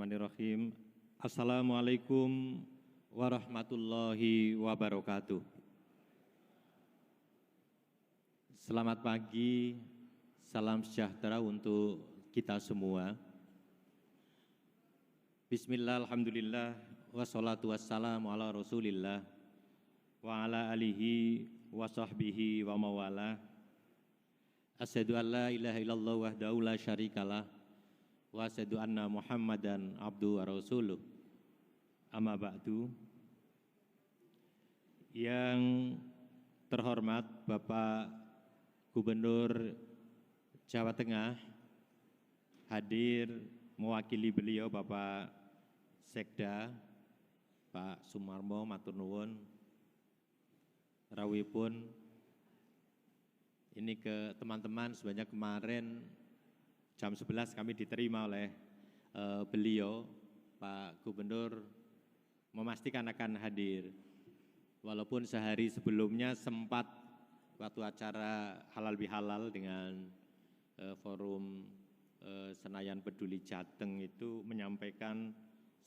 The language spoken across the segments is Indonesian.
Bismillahirrahmanirrahim. Assalamualaikum warahmatullahi wabarakatuh. Selamat pagi, salam sejahtera untuk kita semua. Bismillah, alhamdulillah, wassalatu wassalamu ala rasulillah, wa ala alihi wa sahbihi wa mawalah. Asyhadu an la ilaha illallah wahdahu la syarikalah. Wa asyhadu anna Muhammadan abduhu wa rasuluh. Amma ba'du. Yang terhormat Bapak Gubernur Jawa Tengah, hadir mewakili beliau Bapak Sekda Pak Sumarmo matur nuwun rawuhipun ini ke teman-teman sebanyak kemarin jam 11 kami diterima oleh beliau, Pak Gubernur memastikan akan hadir. Walaupun sehari sebelumnya sempat waktu acara halal bihalal dengan forum Senayan Peduli Jateng itu menyampaikan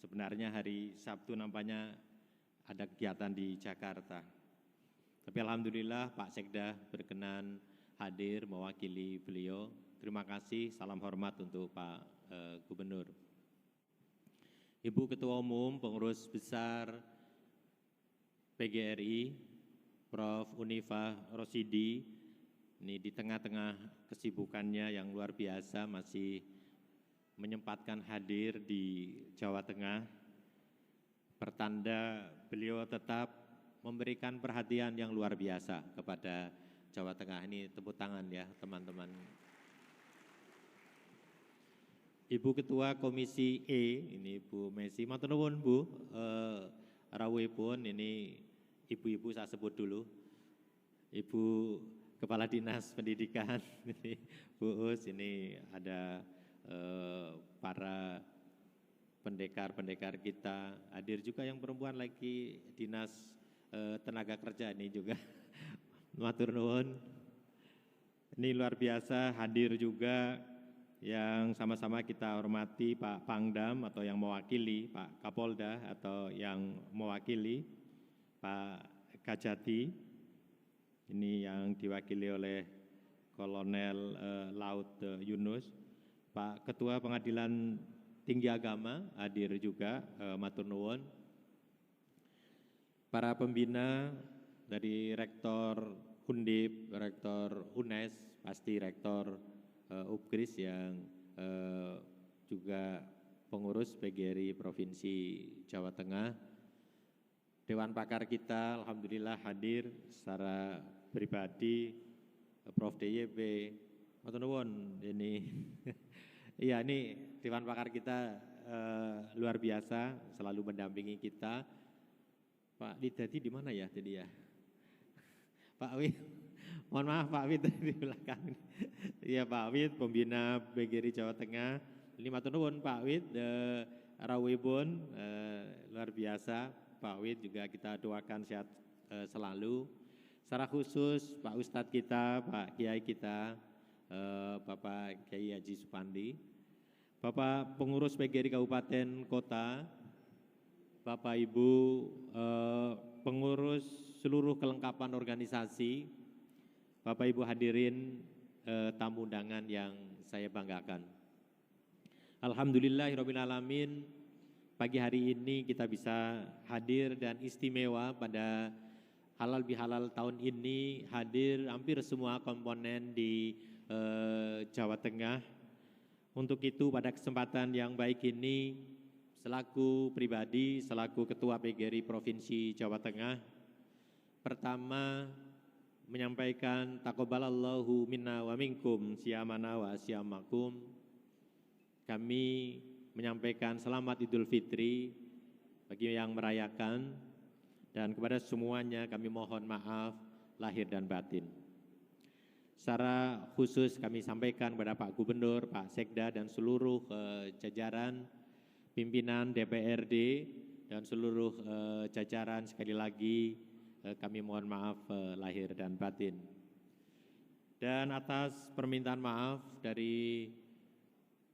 sebenarnya hari Sabtu nampaknya ada kegiatan di Jakarta. Tapi alhamdulillah Pak Sekda berkenan hadir mewakili beliau. Terima kasih, salam hormat untuk Pak Gubernur. Ibu Ketua Umum, Pengurus Besar PGRI, Prof. Unifah Rosidi, ini di tengah-tengah kesibukannya yang luar biasa masih menyempatkan hadir di Jawa Tengah. Pertanda beliau tetap memberikan perhatian yang luar biasa kepada Jawa Tengah. Ini tepuk tangan ya teman-teman. Ibu Ketua Komisi E, ini Bu Messi, matur nuwun Bu, rawuhipun ini ibu-ibu saya sebut dulu, Ibu Kepala Dinas Pendidikan, ini Bu Us, ini ada para pendekar-pendekar kita, hadir juga yang perempuan lagi Dinas Tenaga Kerja ini juga, matur nuwun. Ini luar biasa hadir juga yang sama-sama kita hormati Pak Pangdam atau yang mewakili, Pak Kapolda atau yang mewakili, Pak Kajati, ini yang diwakili oleh Kolonel Laut Yunus, Pak Ketua Pengadilan Tinggi Agama hadir juga, matur nuwun. Para pembina dari Rektor Undip, Rektor UNES, pasti Rektor Upkris yang juga pengurus PGRI Provinsi Jawa Tengah. Dewan Pakar kita alhamdulillah hadir secara pribadi, Prof. DYP, matur nuwun ini. Iya, ini Dewan Pakar kita luar biasa, selalu mendampingi kita. Pak Lidadi di mana ya tadi ya? Pak Wid, mohon maaf Pak Wid di belakang. Iya Pak Wid, pembina PGRI Jawa Tengah. Ini matur nuwun Pak Wid, rawuhipun luar biasa. Pak Wid juga kita doakan sehat selalu. Secara khusus Pak Ustadz kita, Pak Kiai kita, Bapak Kiai Haji Supandi, Bapak pengurus PGRI Kabupaten Kota, Bapak Ibu pengurus seluruh kelengkapan organisasi, Bapak Ibu hadirin tamu undangan yang saya banggakan. Alhamdulillahirabbil alamin, pagi hari ini kita bisa hadir dan istimewa pada halal bihalal tahun ini, hadir hampir semua komponen di Jawa Tengah. Untuk itu pada kesempatan yang baik ini, selaku pribadi, selaku Ketua PGRI Provinsi Jawa Tengah, pertama menyampaikan taqabbalallahu minna wa minkum siyamana wa siyamakum. Kami menyampaikan selamat Idul Fitri bagi yang merayakan, dan kepada semuanya kami mohon maaf lahir dan batin. Secara khusus kami sampaikan kepada Pak Gubernur, Pak Sekda dan seluruh jajaran pimpinan DPRD dan seluruh jajaran, sekali lagi kami mohon maaf lahir dan batin. Dan atas permintaan maaf dari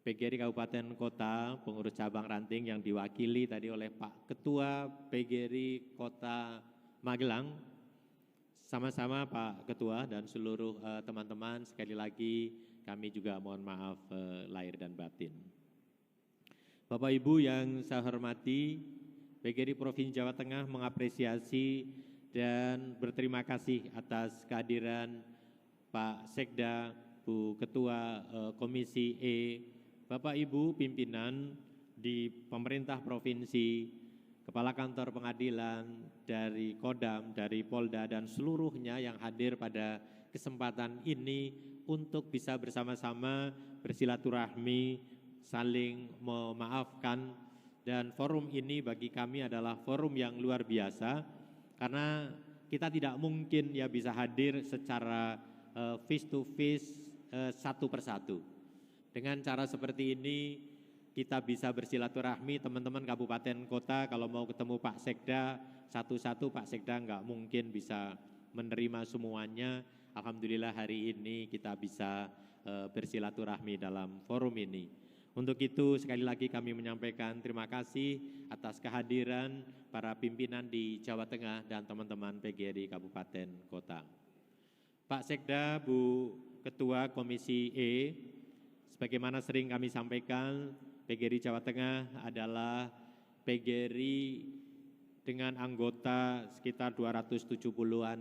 PGRI Kabupaten Kota, pengurus cabang ranting yang diwakili tadi oleh Pak Ketua PGRI Kota Magelang. Sama-sama Pak Ketua dan seluruh teman-teman, sekali lagi kami juga mohon maaf lahir dan batin. Bapak Ibu yang saya hormati, PGRI Provinsi Jawa Tengah mengapresiasi dan berterima kasih atas kehadiran Pak Sekda, Bu Ketua Komisi E, Bapak Ibu pimpinan di pemerintah provinsi, Kepala Kantor Pengadilan, dari Kodam, dari Polda, dan seluruhnya yang hadir pada kesempatan ini untuk bisa bersama-sama bersilaturahmi, saling memaafkan. Dan forum ini bagi kami adalah forum yang luar biasa, karena kita tidak mungkin ya bisa hadir secara face to face satu persatu. Dengan cara seperti ini kita bisa bersilaturahmi teman-teman kabupaten kota. Kalau mau ketemu Pak Sekda satu-satu, Pak Sekda nggak mungkin bisa menerima semuanya. Alhamdulillah hari ini kita bisa bersilaturahmi dalam forum ini. Untuk itu sekali lagi kami menyampaikan terima kasih atas kehadiran para pimpinan di Jawa Tengah dan teman-teman PGRI Kabupaten Kota. Pak Sekda, Bu Ketua Komisi E, sebagaimana sering kami sampaikan, PGRI Jawa Tengah adalah PGRI dengan anggota sekitar 270-an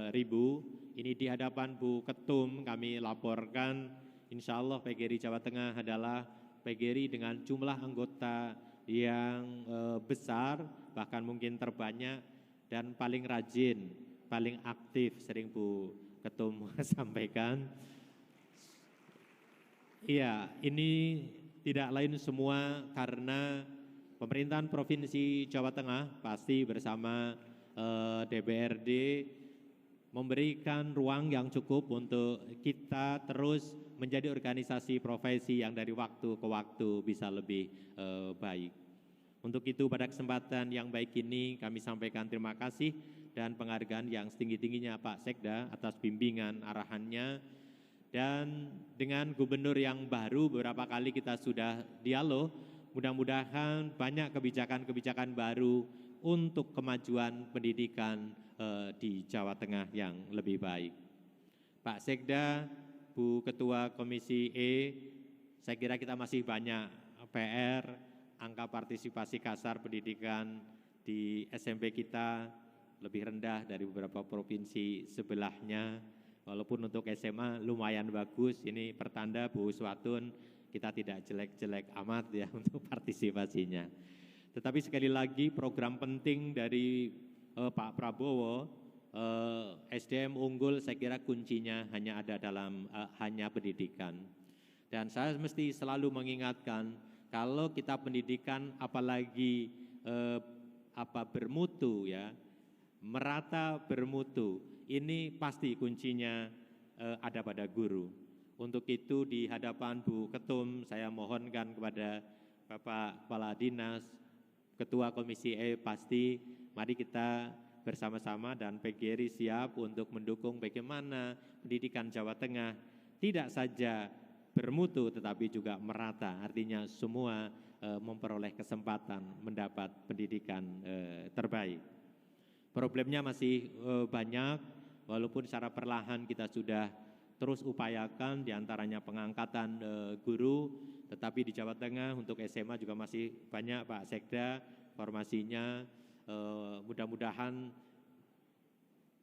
ribu. Ini di hadapan Bu Ketum kami laporkan, insya Allah PGRI Jawa Tengah adalah PGRI dengan jumlah anggota yang besar, bahkan mungkin terbanyak dan paling rajin, paling aktif, sering Bu Ketum sampaikan. Iya, ini tidak lain semua karena pemerintahan Provinsi Jawa Tengah pasti bersama DPRD memberikan ruang yang cukup untuk kita terus menjadi organisasi profesi yang dari waktu ke waktu bisa lebih baik. Untuk itu pada kesempatan yang baik ini kami sampaikan terima kasih dan penghargaan yang setinggi-tingginya Pak Sekda atas bimbingan arahannya. Dan dengan gubernur yang baru beberapa kali kita sudah dialog, mudah-mudahan banyak kebijakan-kebijakan baru untuk kemajuan pendidikan di Jawa Tengah yang lebih baik. Pak Sekda, Bu Ketua Komisi E, saya kira kita masih banyak PR, angka partisipasi kasar pendidikan di SMP kita lebih rendah dari beberapa provinsi sebelahnya. Walaupun untuk SMA lumayan bagus, ini pertanda Bu Uswatun kita tidak jelek-jelek amat ya untuk partisipasinya. Tetapi sekali lagi program penting dari Pak Prabowo, SDM unggul saya kira kuncinya hanya ada dalam hanya pendidikan. Dan saya mesti selalu mengingatkan kalau kita pendidikan apalagi bermutu ya, merata bermutu, ini pasti kuncinya ada pada guru. Untuk itu di hadapan Bu Ketum saya mohonkan kepada Bapak Kepala Dinas, Ketua Komisi E, pasti mari kita bersama-sama dan PGRI siap untuk mendukung bagaimana pendidikan Jawa Tengah tidak saja bermutu tetapi juga merata, artinya semua memperoleh kesempatan mendapat pendidikan terbaik. Problemnya masih banyak, walaupun secara perlahan kita sudah terus upayakan diantaranya pengangkatan guru, tetapi di Jawa Tengah untuk SMA juga masih banyak Pak Sekda formasinya. Mudah-mudahan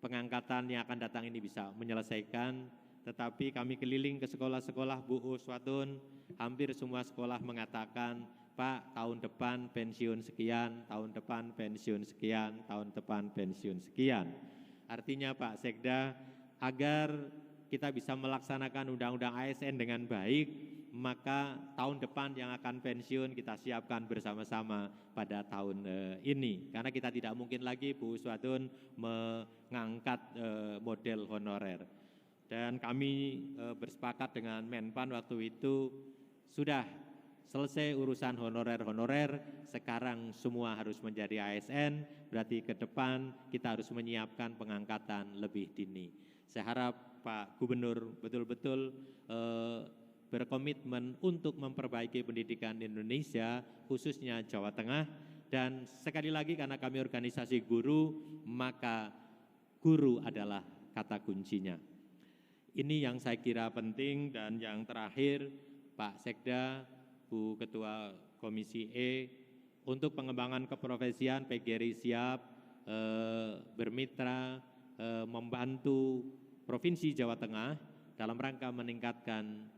pengangkatan yang akan datang ini bisa menyelesaikan, tetapi kami keliling ke sekolah-sekolah Bu Uswatun, hampir semua sekolah mengatakan, Pak, tahun depan pensiun sekian, tahun depan pensiun sekian, tahun depan pensiun sekian. Artinya Pak Sekda, agar kita bisa melaksanakan undang-undang ASN dengan baik, maka tahun depan yang akan pensiun kita siapkan bersama-sama pada tahun ini. Karena kita tidak mungkin lagi Bu Uswatun mengangkat model honorer. Dan kami bersepakat dengan Menpan waktu itu sudah selesai urusan honorer-honorer, sekarang semua harus menjadi ASN, berarti ke depan kita harus menyiapkan pengangkatan lebih dini. Saya harap Pak Gubernur betul-betul berkomitmen untuk memperbaiki pendidikan Indonesia, khususnya Jawa Tengah. Dan sekali lagi karena kami organisasi guru, maka guru adalah kata kuncinya. Ini yang saya kira penting. Dan yang terakhir, Pak Sekda, Bu Ketua Komisi E, untuk pengembangan keprofesian PGRI siap bermitra membantu Provinsi Jawa Tengah dalam rangka meningkatkan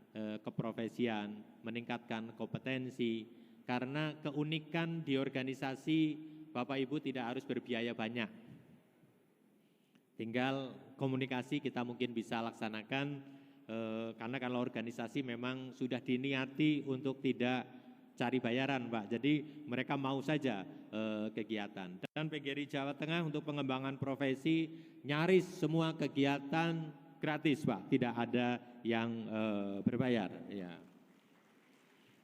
keprofesian, meningkatkan kompetensi, karena keunikan di organisasi Bapak Ibu tidak harus berbiaya banyak. Tinggal komunikasi kita mungkin bisa laksanakan, karena kalau organisasi memang sudah diniati untuk tidak cari bayaran, Pak. Jadi mereka mau saja kegiatan. Dan PGRI Jawa Tengah untuk pengembangan profesi nyaris semua kegiatan gratis, Pak. Tidak ada yang berbayar. Ya.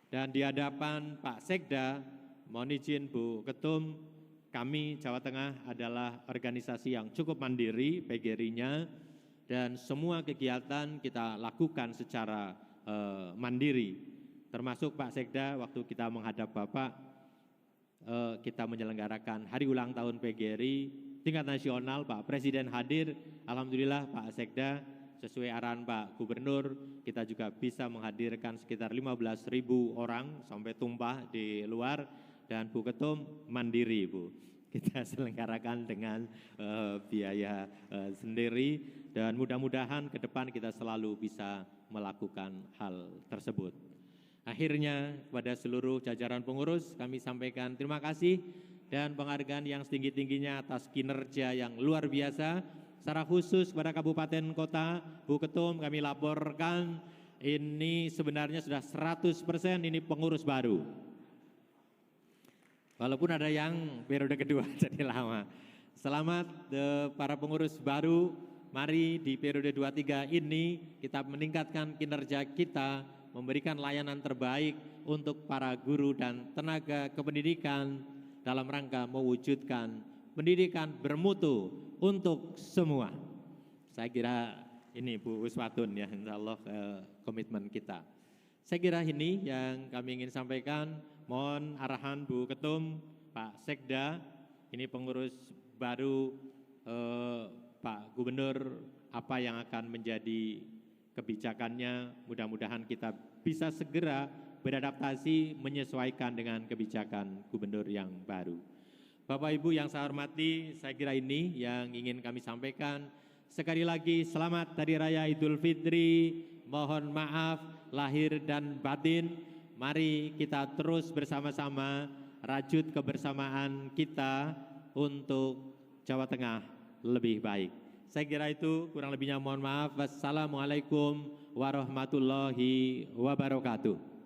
Dan di hadapan Pak Sekda, mohon izin Bu Ketum, kami Jawa Tengah adalah organisasi yang cukup mandiri, PGRI-nya, dan semua kegiatan kita lakukan secara mandiri. Termasuk Pak Sekda, waktu kita menghadap Bapak, kita menyelenggarakan hari ulang tahun PGRI tingkat nasional, Pak Presiden hadir, alhamdulillah Pak Sekda, sesuai arahan Pak Gubernur, kita juga bisa menghadirkan sekitar 15.000 orang sampai tumpah di luar, dan Bu Ketum mandiri, Bu. Kita selenggarakan dengan biaya sendiri, dan mudah-mudahan ke depan kita selalu bisa melakukan hal tersebut. Akhirnya kepada seluruh jajaran pengurus kami sampaikan terima kasih dan penghargaan yang setinggi-tingginya atas kinerja yang luar biasa. Secara khusus kepada Kabupaten Kota, Bu Ketum, kami laporkan ini sebenarnya sudah 100% ini pengurus baru. Walaupun ada yang periode kedua jadi lama. Selamat para pengurus baru, mari di periode 23 ini kita meningkatkan kinerja kita, memberikan layanan terbaik untuk para guru dan tenaga kependidikan dalam rangka mewujudkan pendidikan bermutu untuk semua. Saya kira ini Bu Uswatun ya, insya Allah komitmen kita. Saya kira ini yang kami ingin sampaikan. Mohon arahan Bu Ketum, Pak Sekda, ini pengurus baru Pak Gubernur, apa yang akan menjadi kebijakannya, mudah-mudahan kita bisa segera beradaptasi menyesuaikan dengan kebijakan gubernur yang baru. Bapak Ibu yang saya hormati, saya kira ini yang ingin kami sampaikan. Sekali lagi selamat Hari Raya Idul Fitri, mohon maaf lahir dan batin. Mari kita terus bersama-sama rajut kebersamaan kita untuk Jawa Tengah lebih baik. Saya kira itu, kurang lebihnya mohon maaf. Wassalamualaikum warahmatullahi wabarakatuh.